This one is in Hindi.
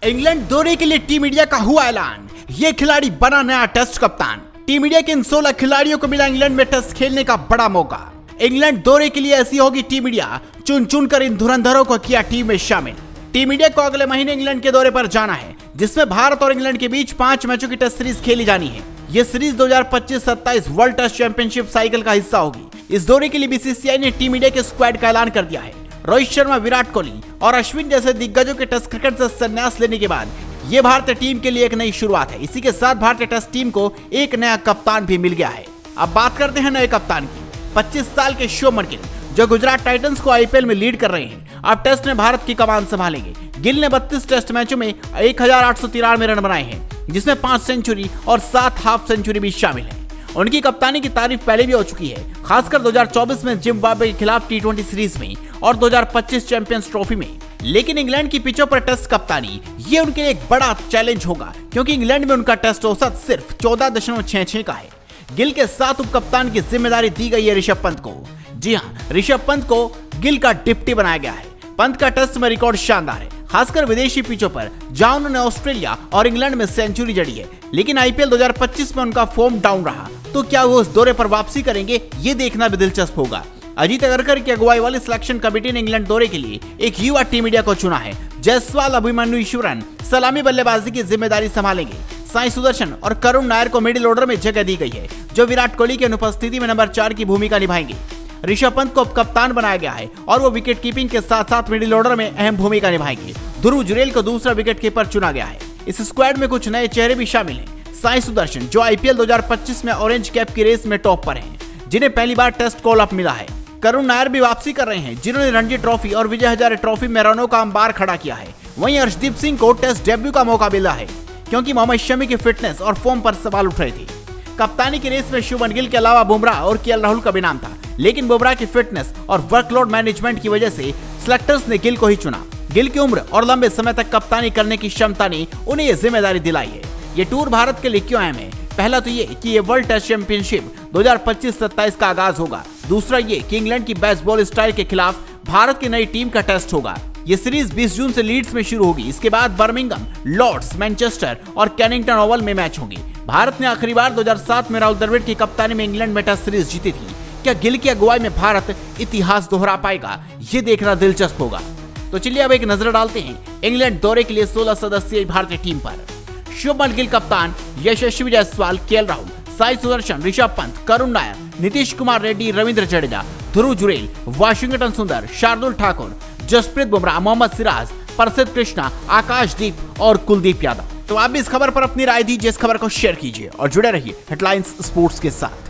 इंग्लैंड दौरे के लिए टीम इंडिया का हुआ ऐलान। ये खिलाड़ी बना नया टेस्ट कप्तान। टीम इंडिया के इन 16 खिलाड़ियों को मिला इंग्लैंड में टेस्ट खेलने का बड़ा मौका। इंग्लैंड दौरे के लिए ऐसी होगी टीम इंडिया, चुन चुन कर इन धुरंधरों को किया टीम में शामिल। टीम इंडिया को अगले महीने इंग्लैंड के दौरे पर जाना है, जिसमें भारत और इंग्लैंड के बीच 5 मैचों की टेस्ट सीरीज खेली जानी है। ये series 2025-27 world test championship cycle का हिस्सा होगी। इस दौरे के लिए बीसीसीआई ने टीम इंडिया के स्क्वाड का ऐलान कर दिया है। रोहित शर्मा, विराट कोहली और अश्विन जैसे दिग्गजों के टेस्ट क्रिकेट से संन्यास लेने के बाद ये भारतीय टीम के लिए एक नई शुरुआत है। इसी के साथ भारतीय टेस्ट टीम को एक नया कप्तान भी मिल गया है। अब बात करते हैं नए कप्तान की। 25 साल के शुभमन गिल, जो गुजरात टाइटंस को आईपीएल में लीड कर रहे हैं, अब टेस्ट में भारत की कमान संभालेंगे। गिल ने 32 टेस्ट मैचों में 1893 रन बनाए हैं, जिसमें 5 सेंचुरी और 7 हाफ सेंचुरी भी शामिल है। उनकी कप्तानी की तारीफ पहले भी हो चुकी है, खासकर 2024 में जिम्बाब्वे के खिलाफ T20 सीरीज में और 2025 चैंपियंस ट्रॉफी में। लेकिन इंग्लैंड की पिचों पर टेस्ट कप्तानी ये उनके लिए एक बड़ा चैलेंज होगा, क्योंकि इंग्लैंड में उनका टेस्ट औसत सिर्फ 14.66 का है। गिल के साथ उप कप्तान की जिम्मेदारी दी गई है ऋषभ पंत को। जी हाँ, ऋषभ पंत को गिल का डिप्टी बनाया गया है। पंत का टेस्ट में रिकॉर्ड शानदार है, खासकर विदेशी पिचों पर, जहां उन्होंने ऑस्ट्रेलिया और इंग्लैंड में सेंचुरी जड़ी है। लेकिन आईपीएल 2025 में उनका फॉर्म डाउन रहा, तो क्या वो उस दौरे पर वापसी करेंगे, ये देखना भी दिलचस्प होगा। अजीत अगरकर की अगुवाई वाली सिलेक्शन कमेटी ने इंग्लैंड दौरे के लिए एक युवा टीम इंडिया को चुना है। जायसवाल, अभिमन्यु ईश्वरन सलामी बल्लेबाजी की जिम्मेदारी संभालेंगे। साई सुदर्शन और करुण नायर को मिडिल ऑर्डर में जगह दी गई है, जो विराट कोहली की अनुपस्थिति में नंबर 4 की भूमिका निभाएंगे। ऋषभ पंत को कप्तान बनाया गया है और वो विकेट कीपिंग के साथ साथ मिडिल ऑर्डर में अहम भूमिका निभाएंगे। ध्रुव जुरेल को दूसरा विकेट कीपर चुना गया है। इस स्क्वाड में कुछ नए चेहरे भी शामिल हैं। साई सुदर्शन, जो आईपीएल 2025 में ऑरेंज कैप की रेस में टॉप पर हैं, जिन्हें पहली बार टेस्ट कॉल अप मिला है। करुण नायर भी वापसी कर रहे हैं, जिन्होंने रणजी ट्रॉफी और विजय हजारे ट्रॉफी में रनों का अंबार खड़ा किया है। वहीं अर्शदीप सिंह को टेस्ट डेब्यू का मौका मिला है, क्योंकि मोहम्मद शमी की फिटनेस और फॉर्म पर सवाल उठ रहे थे। कप्तानी की रेस में शुभमन गिल के अलावा बुमराह और केएल राहुल का भी नाम था, लेकिन बुमराह की फिटनेस और वर्कलोड मैनेजमेंट की वजह से सिलेक्टर्स ने गिल को ही चुना। गिल की उम्र और लंबे समय तक कप्तानी करने की क्षमता ने उन्हें ये जिम्मेदारी दिलाई है। ये टूर भारत के लिए क्यों अहम है? पहला तो ये कि ये वर्ल्ड टेस्ट चैंपियनशिप 2025-27 का आगाज होगा। दूसरा ये कि इंग्लैंड की बेस्ट बॉल स्टाइल के खिलाफ भारत की नई टीम का टेस्ट होगा। ये सीरीज 20 जून से लीड्स में शुरू होगी। इसके बाद बर्मिंघम, लॉर्ड्स, मैनचेस्टर और कैनिंगटन ओवल में मैच होंगे। भारत ने आखिरी बार 2007 में राहुल द्रविड़ की कप्तानी में इंग्लैंड में टेस्ट सीरीज जीती थी। क्या गिल की अगुवाई में भारत इतिहास दोहरा पाएगा? ये देखना दिलचस्प होगा। तो चलिए अब एक नजर डालते हैं इंग्लैंड दौरे के लिए 16 सदस्यीय भारतीय टीम पर। शुभमन गिल कप्तान, यशस्वी जायसवाल, केएल राहुल, साई सुदर्शन, ऋषभ पंत, करुण नायर, नीतीश कुमार रेड्डी, रविंद्र जडेजा, ध्रुव जुरेल, वाशिंगटन सुंदर, शार्दुल ठाकुर, जसप्रीत बुमराह, मोहम्मद सिराज, प्रसिद्ध कृष्णा, आकाशदीप और कुलदीप यादव। तो आप भी इस खबर पर अपनी राय दीजिए, इस खबर को शेयर कीजिए और जुड़े रहिए हेडलाइंस स्पोर्ट्स के साथ।